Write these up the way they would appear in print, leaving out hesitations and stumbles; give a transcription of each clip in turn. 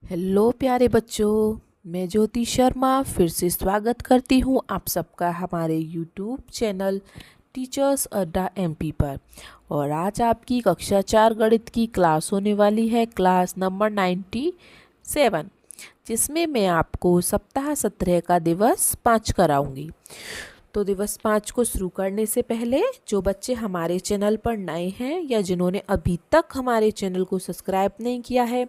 Hello प्यारे बच्चों, मैं ज्योति शर्मा फिर से स्वागत करती हूँ आप सबका हमारे यूट्यूब चैनल टीचर्स अड्डा एमपी पर। और आज आपकी कक्षा 4 गणित की क्लास होने वाली है, क्लास नंबर 97, जिसमें मैं आपको सप्ताह 17 का दिवस 5 कराऊंगी। तो दिवस 5 को शुरू करने से पहले जो बच्चे हमारे चैनल पर नए हैं या जिन्होंने अभी तक हमारे चैनल को सब्सक्राइब नहीं किया है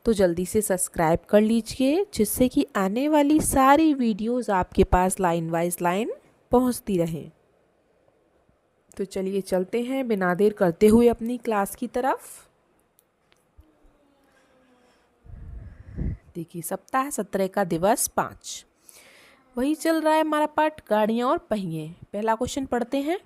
तो जल्दी से सब्सक्राइब कर लीजिए, जिससे कि आने वाली सारी वीडियोस आपके पास लाइन वाइज लाइन पहुंचती रहें। तो चलिए चलते हैं बिना देर करते हुए अपनी क्लास की तरफ। देखिए, सप्ताह 17 का दिवस 5 वही चल रहा है हमारा पाठ गाड़ियाँ और पहिए। पहला क्वेश्चन पढ़ते हैं।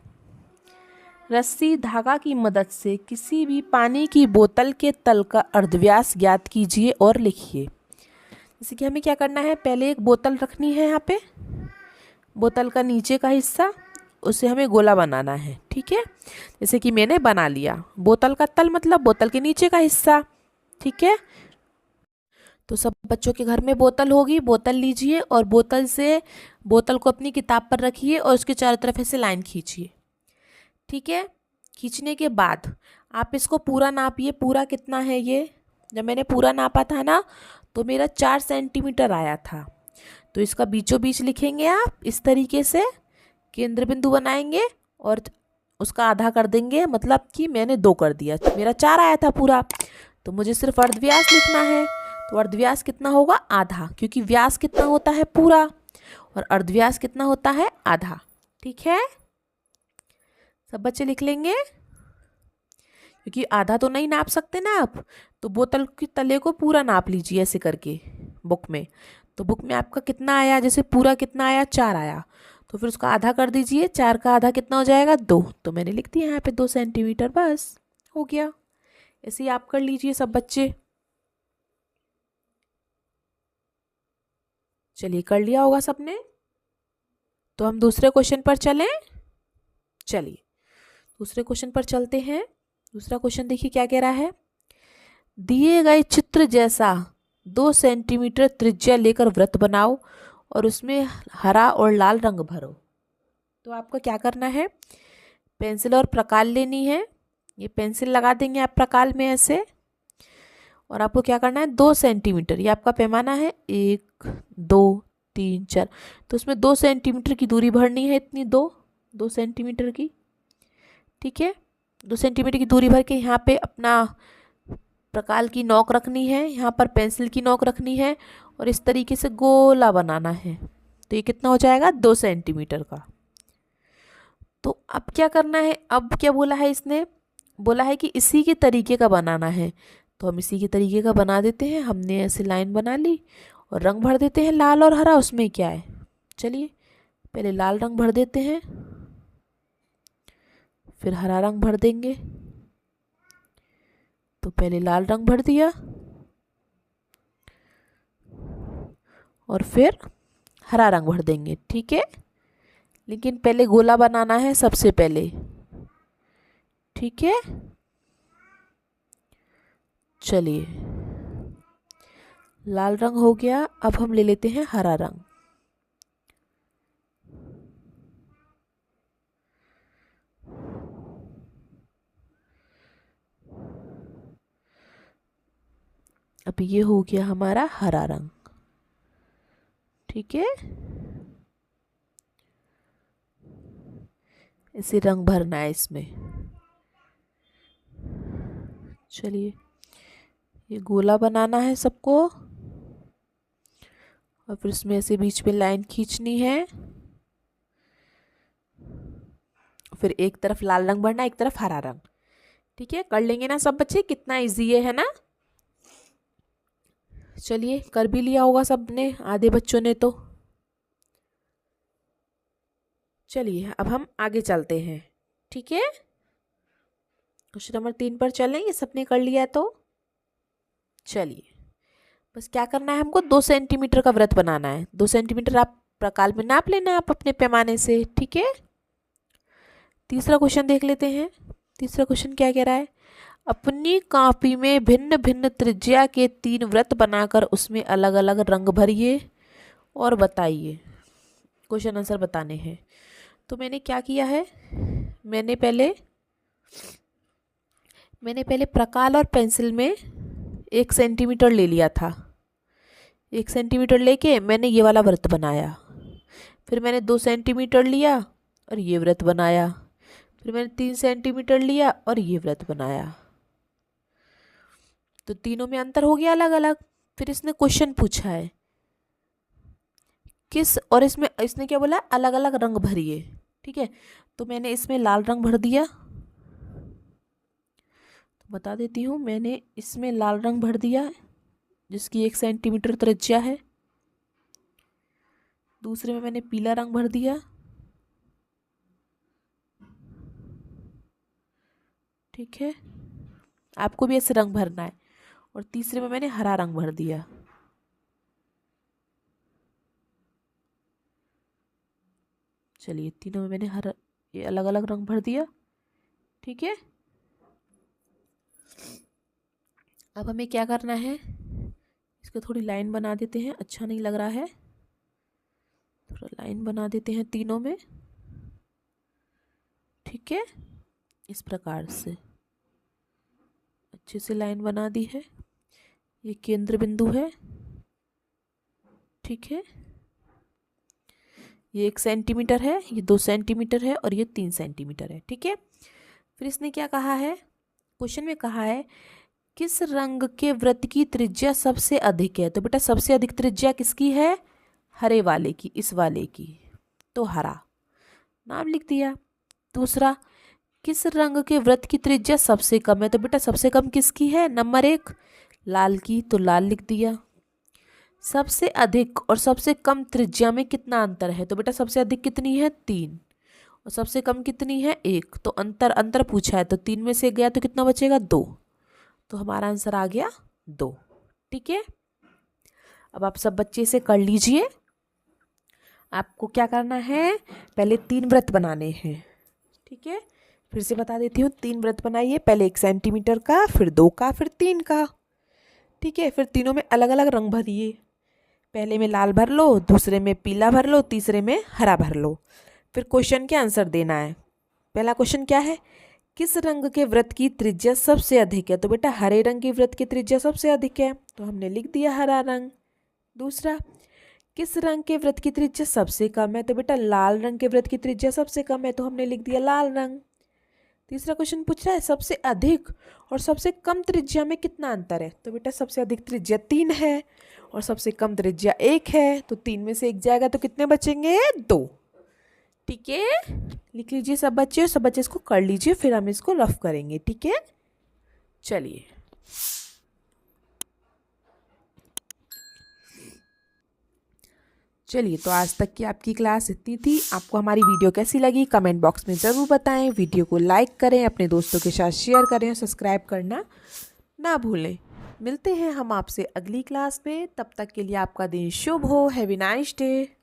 रस्सी धागा की मदद से किसी भी पानी की बोतल के तल का अर्धव्यास ज्ञात कीजिए और लिखिए। जैसे कि हमें क्या करना है, पहले एक बोतल रखनी है। यहाँ पे बोतल का नीचे का हिस्सा, उसे हमें गोला बनाना है। ठीक है, जैसे कि मैंने बना लिया। बोतल का तल मतलब बोतल के नीचे का हिस्सा। ठीक है, तो सब बच्चों के घर में बोतल होगी। बोतल लीजिए और बोतल को अपनी किताब पर रखिए और उसके चारों तरफ ऐसे लाइन खींचिए। ठीक है, खींचने के बाद आप इसको पूरा नापिए। पूरा कितना है ये? जब मैंने पूरा नापा था ना, तो मेरा 4 सेंटीमीटर आया था। तो इसका बीचों बीच लिखेंगे आप इस तरीके से, केंद्र बिंदु बनाएंगे और उसका आधा कर देंगे, मतलब कि मैंने 2 कर दिया। मेरा 4 आया था पूरा, तो मुझे सिर्फ अर्धव्यास लिखना है। तो अर्धव्यास कितना होगा? आधा, क्योंकि व्यास कितना होता है? पूरा, और अर्धव्यास कितना होता है? आधा। ठीक है, सब बच्चे लिख लेंगे, क्योंकि आधा तो नहीं नाप सकते ना आप। तो बोतल के तले को पूरा नाप लीजिए ऐसे करके बुक में। तो बुक में आपका कितना आया? जैसे पूरा कितना आया? 4 आया, तो फिर उसका आधा कर दीजिए। 4 का आधा कितना हो जाएगा? 2। तो मैंने लिख दिया यहाँ पे 2 सेंटीमीटर, बस हो गया। ऐसे ही आप कर लीजिए सब बच्चे। चलिए, कर लिया होगा सबने। तो हम दूसरे क्वेश्चन पर चलें। चलिए दूसरे क्वेश्चन पर चलते हैं। दूसरा क्वेश्चन देखिए क्या कह रहा है। दिए गए चित्र जैसा 2 सेंटीमीटर त्रिज्या लेकर वृत्त बनाओ और उसमें हरा और लाल रंग भरो। तो आपको क्या करना है, पेंसिल और प्रकाल लेनी है। ये पेंसिल लगा देंगे आप प्रकाल में ऐसे, और आपको क्या करना है, 2 सेंटीमीटर, ये आपका पैमाना है, 1 2 3 4, तो उसमें 2 सेंटीमीटर की दूरी भरनी है। इतनी 2 सेंटीमीटर की। ठीक है, 2 सेंटीमीटर की दूरी भर के यहाँ पे अपना प्रकाल की नोक रखनी है, यहाँ पर पेंसिल की नोक रखनी है और इस तरीके से गोला बनाना है। तो ये कितना हो जाएगा? 2 सेंटीमीटर का। तो अब क्या करना है, अब क्या बोला है इसने? बोला है कि इसी के तरीके का बनाना है। तो हम इसी के तरीके का बना देते हैं। हमने ऐसे लाइन बना ली और रंग भर देते हैं लाल और हरा। उसमें क्या है, चलिए पहले लाल रंग भर देते हैं, फिर हरा रंग भर देंगे। तो पहले लाल रंग भर दिया और फिर हरा रंग भर देंगे। ठीक है, लेकिन पहले गोला बनाना है सबसे पहले। ठीक है, चलिए लाल रंग हो गया। अब हम ले लेते हैं हरा रंग। अब ये हो गया हमारा हरा रंग। ठीक है, इसे रंग भरना है इसमें। चलिए, ये गोला बनाना है सबको और फिर इसमें ऐसे बीच में लाइन खींचनी है। फिर एक तरफ लाल रंग भरना, एक तरफ हरा रंग। ठीक है, कर लेंगे ना सब बच्चे? कितना इजी है ना? चलिए, कर भी लिया होगा सबने, आधे बच्चों ने तो। चलिए अब हम आगे चलते हैं। ठीक है, क्वेश्चन नंबर 3 पर चलें। ये सबने कर लिया तो चलिए, बस क्या करना है, हमको 2 सेंटीमीटर का वृत्त बनाना है। 2 सेंटीमीटर आप प्रकाल में नाप लेना आप अपने पैमाने से। ठीक है, तीसरा क्वेश्चन देख लेते हैं। तीसरा क्वेश्चन क्या कह रहा है। अपनी कॉपी में भिन्न भिन्न त्रिज्या के 3 वृत्त बनाकर उसमें अलग अलग रंग भरिए और बताइए। क्वेश्चन आंसर बताने हैं। तो मैंने क्या किया है, मैंने पहले प्रकाल और पेंसिल में 1 सेंटीमीटर ले लिया था। 1 सेंटीमीटर लेके मैंने ये वाला वृत्त बनाया। फिर मैंने 2 सेंटीमीटर लिया और ये वृत्त बनाया। फिर मैंने 3 सेंटीमीटर लिया और ये वृत्त बनाया। तो तीनों में अंतर हो गया अलग अलग। फिर इसने क्वेश्चन पूछा है किस, और इसने क्या बोला, अलग अलग रंग भरिए। ठीक है, तो मैंने इसमें लाल रंग भर दिया। तो बता देती हूँ, मैंने इसमें लाल रंग भर दिया जिसकी 1 सेंटीमीटर त्रिज्या है। दूसरे में मैंने पीला रंग भर दिया। ठीक है, आपको भी ऐसे रंग भरना है। और तीसरे में मैंने हरा रंग भर दिया। चलिए, तीनों में मैंने ये अलग अलग रंग भर दिया। ठीक है, अब हमें क्या करना है, इसको थोड़ी लाइन बना देते हैं, अच्छा नहीं लग रहा है, थोड़ा लाइन बना देते हैं तीनों में। ठीक है, इस प्रकार से अच्छे से लाइन बना दी है। ये केंद्र बिंदु है। ठीक है, ये 1 सेंटीमीटर है, ये 2 सेंटीमीटर है और ये 3 सेंटीमीटर है। ठीक है, फिर इसने क्या कहा है, क्वेश्चन में कहा है किस रंग के वृत्त की त्रिज्या सबसे अधिक है। तो बेटा सबसे अधिक त्रिज्या किसकी है, हरे वाले की, इस वाले की, तो हरा नाम लिख दिया। दूसरा, किस रंग के वृत्त की त्रिज्या सबसे कम है। तो बेटा सबसे कम किसकी है, नंबर 1 लाल की, तो लाल लिख दिया। सबसे अधिक और सबसे कम त्रिज्या में कितना अंतर है। तो बेटा सबसे अधिक कितनी है, 3, और सबसे कम कितनी है, 1। तो अंतर पूछा है, तो 3 में से गया तो कितना बचेगा, 2। तो हमारा आंसर आ गया 2। ठीक है, अब आप सब बच्चे से कर लीजिए। आपको क्या करना है, पहले 3 वृत्त बनाने हैं। ठीक है, फिर से बता देती हूँ, 3 वृत्त बनाइए, पहले 1 सेंटीमीटर का, फिर 2 का, फिर 3 का। ठीक है, फिर तीनों में अलग अलग रंग भरिए। पहले में लाल भर लो, दूसरे में पीला भर लो, तीसरे में हरा भर लो। फिर क्वेश्चन के आंसर देना है। पहला क्वेश्चन क्या है, किस रंग के वृत्त की त्रिज्या सबसे अधिक है। तो बेटा हरे रंग की वृत्त की त्रिज्या सबसे अधिक है, तो हमने लिख दिया हरा रंग। दूसरा, किस रंग के वृत्त की त्रिज्या सबसे कम है। तो बेटा लाल रंग के वृत्त की त्रिज्या सबसे कम है, तो हमने लिख दिया लाल रंग। तीसरा क्वेश्चन पूछ रहा है सबसे अधिक और सबसे कम त्रिज्या में कितना अंतर है। तो बेटा सबसे अधिक त्रिज्या 3 है और सबसे कम त्रिज्या 1 है, तो 3 में से 1 जाएगा तो कितने बचेंगे, 2। ठीक है, लिख लीजिए सब बच्चे, और सब बच्चे इसको कर लीजिए, फिर हम इसको रफ करेंगे। ठीक है, चलिए। तो आज तक की आपकी क्लास इतनी थी। आपको हमारी वीडियो कैसी लगी कमेंट बॉक्स में ज़रूर बताएं। वीडियो को लाइक करें, अपने दोस्तों के साथ शेयर करें और सब्सक्राइब करना ना भूलें। मिलते हैं हम आपसे अगली क्लास में, तब तक के लिए आपका दिन शुभ हो। Have a nice day.